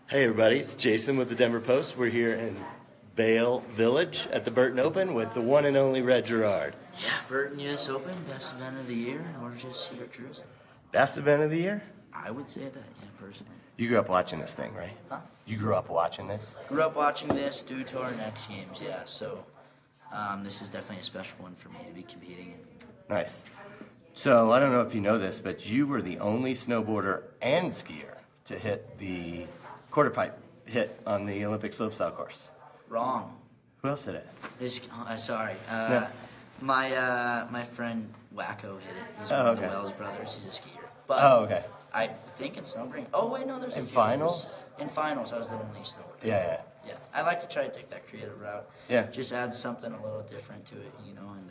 Hey everybody, it's Jason with the Denver Post. We're here in Vail Village at the Burton Open with the one and only Red Gerard. Yeah, Burton U.S. Open, best event of the year, and we're just here cruising. Best event of the year? I would say that, yeah, personally. You grew up watching this thing, right? Huh? You grew up watching this? Grew up watching this due to our next games, yeah, so this is definitely a special one for me to be competing in. Nice. So, I don't know if you know this, but you were the only snowboarder and skier to hit the quarter pipe hit on the Olympic slopestyle course. Wrong. Who else did it? Sorry. No. My friend Wacko hit it. He's one of the Wells brothers. He's a skier. But okay. I think in snowboarding. Oh wait, no, there's a in few finals. others. In finals, I was the only snowboarder. Yeah. Yeah, I like to try to take that creative route. Yeah. Just add something a little different to it, you know. And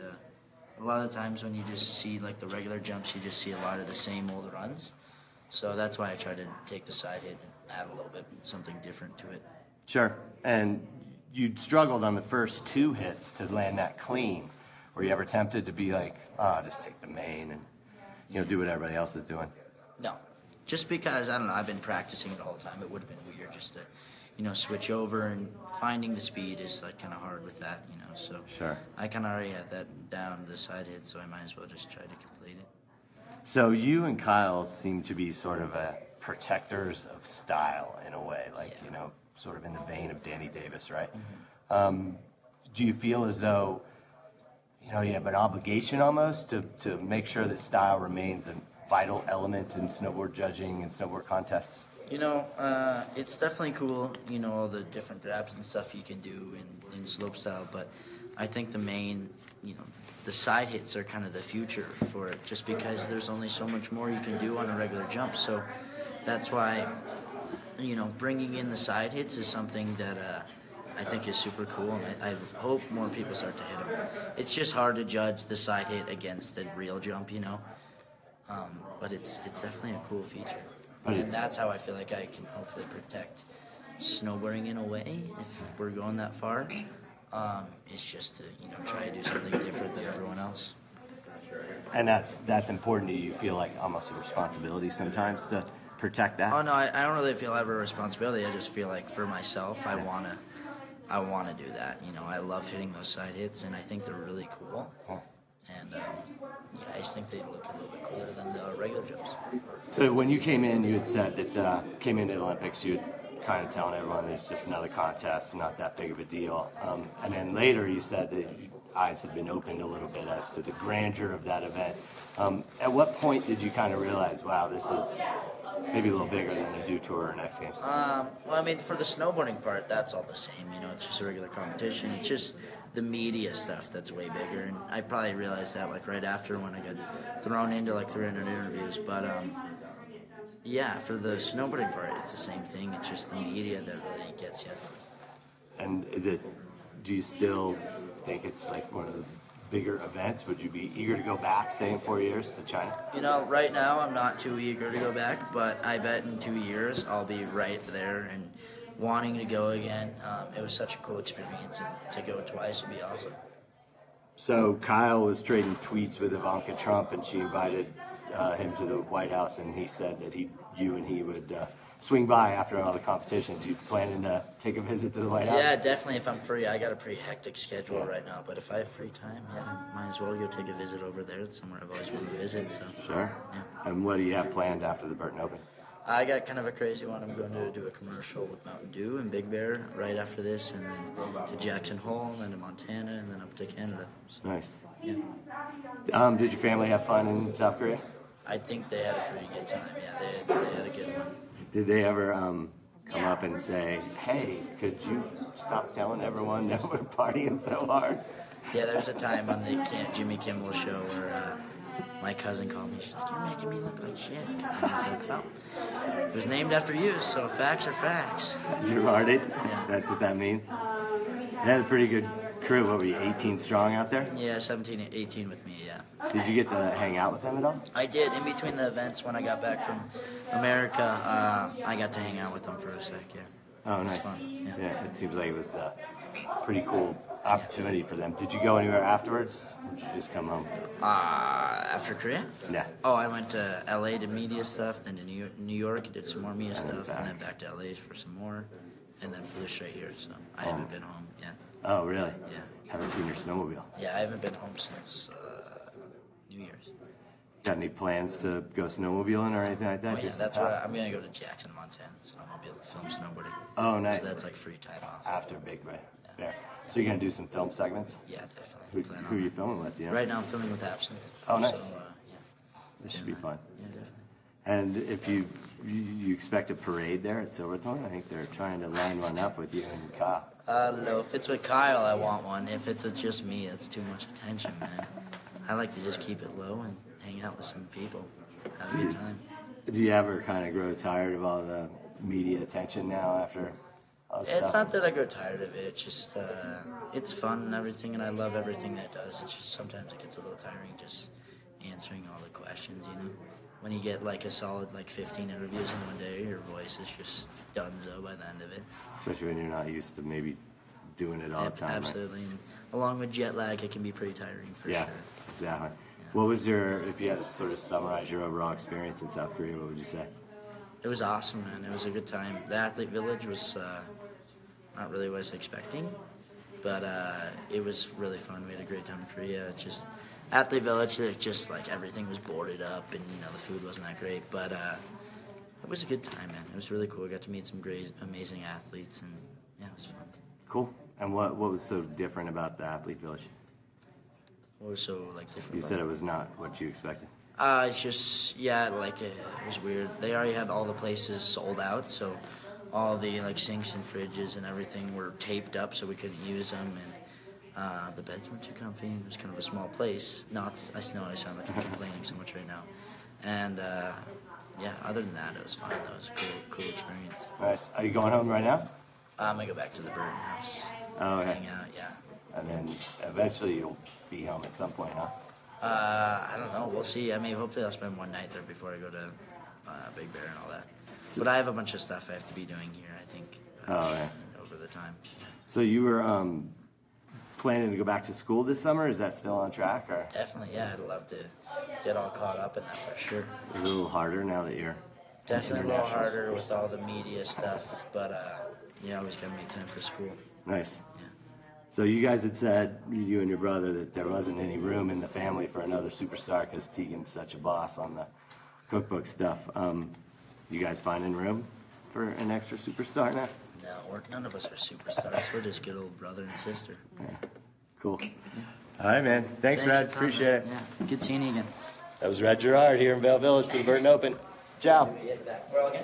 a lot of times when you just see like the regular jumps, you just see a lot of the same old runs. So that's why I try to take the side hit and add a little bit something different to it. Sure. And you struggled on the first two hits to land that clean. Were you ever tempted to be like, I'll just take the main and do what everybody else is doing? No, just because I don't know. I've been practicing it the whole time. It would have been weird just to, switch over, and finding the speed is like kind of hard with that, So sure. I kind of already had that down the side hit, so I might as well just try to complete it. So you and Kyle seem to be sort of protectors of style in a way, like, sort of in the vein of Danny Davis, right? Mm-hmm. Do you feel as though, you have an obligation almost to make sure that style remains a vital element in snowboard judging and snowboard contests? It's definitely cool, all the different grabs and stuff you can do in slopestyle, but I think the main, the side hits are kind of the future for it, just because there's only so much more you can do on a regular jump. So that's why, bringing in the side hits is something that I think is super cool, and I hope more people start to hit them. It's just hard to judge the side hit against a real jump, but it's definitely a cool feature. And that's how I feel like I can hopefully protect snowboarding in a way, if we're going that far. It's just to, try to do something different than everyone else. And that's important to you. You feel like almost a responsibility sometimes to protect that? Oh, no, I don't really feel ever a responsibility. I just feel like for myself, I want to do that. I love hitting those side hits, and I think they're really cool. Huh. And, I just think they look a little bit cooler than the regular jumps. So when you came in, you had said that came into the Olympics, you had kind of telling everyone it's just another contest, not that big of a deal. And then later you said that your eyes had been opened a little bit as to the grandeur of that event. At what point did you kind of realize, wow, this is maybe a little bigger than the Dew Tour or X Games? Well, I mean, for the snowboarding part, that's all the same. It's just a regular competition. It's just the media stuff that's way bigger. And I probably realized that like right after when I got thrown into like 300 interviews. But yeah, for the snowboarding part, it's the same thing. It's just the media that really gets you. And do you still think it's like one of the bigger events? Would you be eager to go back, stay in 4 years to China? Right now I'm not too eager to go back, but I bet in 2 years I'll be right there and wanting to go again. It was such a cool experience, and to go twice would be awesome. So Kyle was trading tweets with Ivanka Trump, and she invited him to the White House, and he said that you and he would swing by after all the competitions. You planning to take a visit to the White House? Yeah, definitely. If I'm free, I got a pretty hectic schedule right now, but if I have free time, yeah, might as well go take a visit over there. It's somewhere I've always wanted to visit. So sure. Yeah. And what do you have planned after the Burton Open? I got kind of a crazy one. I'm going to do a commercial with Mountain Dew and Big Bear right after this, and then to Jackson Hole, and then to Montana, and then up to Canada. So, nice. Yeah. Did your family have fun in South Korea? I think they had a pretty good time. Yeah, they had a good one. Did they ever come up and say, hey, could you stop telling everyone that we're partying so hard? Yeah, there was a time on the Jimmy Kimmel show where my cousin called me. She's like, you're making me look like shit. And I was like, well, it was named after you, so facts are facts. Gerarded? Yeah. That's what that means? They had a pretty good crew. What were you, 18 strong out there? Yeah, 17, 18 with me, yeah. Did you get to hang out with them at all? I did. In between the events, when I got back from America, I got to hang out with them for a sec, yeah. Oh, nice. It was fun, Yeah, it seems like it was pretty cool opportunity for them. Did you go anywhere afterwards? Or did you just come home? After Korea? Yeah. Oh, I went to LA to media stuff, then to New York, did some more media stuff, and then back to LA for some more, and then flew straight here. So I haven't been home yet. Oh, really? Yeah. Haven't seen your snowmobile. Yeah, I haven't been home since New Year's. Got any plans to go snowmobiling or anything like that? Oh, yeah, that's where I'm gonna go to Jackson, Montana, snowmobile, film snowboarding. Oh, nice. So that's like free time off. After Big Bear. So you're gonna do some film segments? Yeah, definitely. Who are you filming with? Do you know? Right now I'm filming with Absinthe. Oh, nice. So, yeah. This should be fun. Yeah, definitely. And if you expect a parade there at Silverthorne, I think they're trying to line one up with you and Kyle. No, if it's with Kyle, I want one. If it's with just me, it's too much attention, man. I like to just keep it low and hang out with some people, have a good time. Do you ever kind of grow tired of all the media attention now after all this It's stuff? not that I grow tired of it. It's just, it's fun and everything, and I love everything that it does. It's just sometimes it gets a little tiring just answering all the questions, you know? When you get like a solid 15 interviews in one day, your voice is just donezo by the end of it. Especially when you're not used to maybe doing it all the time. Absolutely. And along with jet lag, it can be pretty tiring for Yeah, sure. exactly. What was if you had to sort of summarize your overall experience in South Korea, what would you say? It was awesome, man. It was a good time. The athlete village was not really what I was expecting, but it was really fun. We had a great time in Korea. It's just athlete village, just like everything was boarded up, and the food wasn't that great, but it was a good time, man. It was really cool. I got to meet some great, amazing athletes, and yeah, it was fun. Cool. And what was so different about the athlete village? What was so different? You about said it was not what you expected. It's just, yeah, it was weird. They already had all the places sold out, so all the sinks and fridges and everything were taped up, so we couldn't use them, and the beds weren't too comfy. It was kind of a small place. I know I sound like I'm complaining so much right now, and yeah, other than that, it was fine. That was a cool experience. Nice. Are you going home right now? I'm gonna go back to the Burton house. Oh, okay. Hang out, yeah. And then eventually you'll be home at some point, huh? I don't know. We'll see. I mean, hopefully I'll spend one night there before I go to Big Bear and all that. But I have a bunch of stuff I have to be doing here, I think, over the time. So you were planning to go back to school this summer? Is that still on track? Or? Definitely, yeah. I'd love to get all caught up in that for sure. Is it a little harder now that you're definitely a little harder with all the media stuff, but you always got to make time for school. Nice. Yeah. So you guys had said, you and your brother, that there wasn't any room in the family for another superstar because Tegan's such a boss on the cookbook stuff. You guys finding room for an extra superstar now? No, none of us are superstars. We're just good old brother and sister. Yeah. Cool. Yeah. All right, man. Thanks Red. Appreciate it. Yeah. Good seeing you again. That was Red Gerard here in Vail Village for the Burton Open. Ciao. We're all good.